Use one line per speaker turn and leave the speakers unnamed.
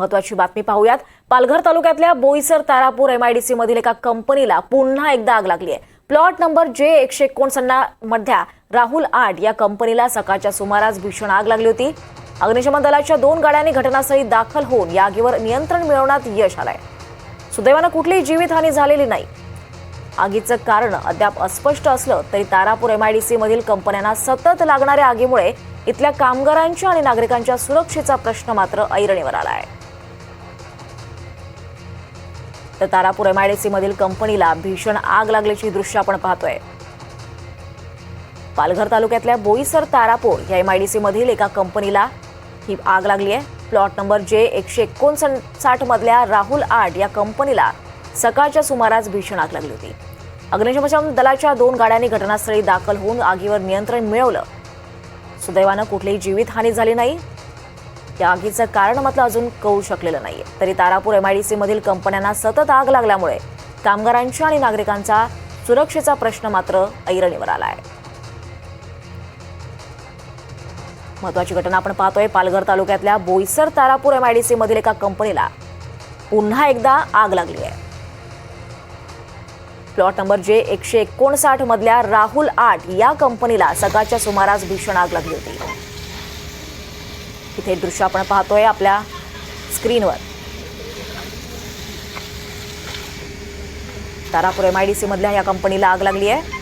महत्त्वाची बातमी पाहूयात। पालघर तालुक्यातल्या बोईसर तारापूर एमआयडीसी मधील एका कंपनीला पुन्हा एकदा आग लागली आहे। प्लॉट नंबर J149 मधल्या राहुल आर्ट या कंपनीला सकाळच्या सुमारास भीषण आग लागली होती। अग्निशमन दलाच्या 2 गाड्यांनी घटनास्थळी दाखल होऊन या आगीवर नियंत्रण मिळवण्यात यश आलंय। सुदैवाने कुठलीही जीवितहानी झालेली नाही। आगीचं कारण अद्याप अस्पष्ट असलं तरी तारापूर एमआयडीसी मधील कंपन्यांना सतत लागणाऱ्या आगीमुळे इथल्या कामगारांच्या आणि नागरिकांच्या सुरक्षेचा प्रश्न मात्र ऐरणीवर आला आहे। तर तारापूर एमआयडीसी मधील कंपनीला भीषण आग लागल्याची दृश्य आपण पाहतोय। पालघर तालुक्यातल्या बोईसर तारापूर या एमआयडीसी मधील एका कंपनीला ही आग लागली आहे। प्लॉट नंबर J159 मधल्या राहुल आर्ट या कंपनीला सकाळच्या सुमारास भीषण आग लागली होती। अग्निशमन दलाच्या 2 गाड्यांनी घटनास्थळी दाखल होऊन आगीवर नियंत्रण मिळवलं। सुदैवाने कुठलीही जीवितहानी झाली नाही। या आगीचं कारण मात्र अजून कळू शकलेलं नाहीये। तरी तारापूर एमआयडीसी मधील कंपन्यांना सतत आग लागल्यामुळे कामगारांच्या आणि नागरिकांचा सुरक्षेचा प्रश्न मात्र ऐरणीवर आला आहे। महत्त्वाची घटना आपण पाहतोय। पालघर तालुक्यातल्या बोईसर तारापूर एमआयडीसी मधील एका कंपनीला पुन्हा एकदा आग लागली आहे। प्लॉट नंबर J159 मधल्या राहुल आर्ट या कंपनीला सकाळच्या सुमारास भीषण आग लागली होती। इथे दृश्य आपण पाहतोय आपल्या स्क्रीनवर। तारापूर एमआयडीसी मधल्या या कंपनीला आग लागली आहे।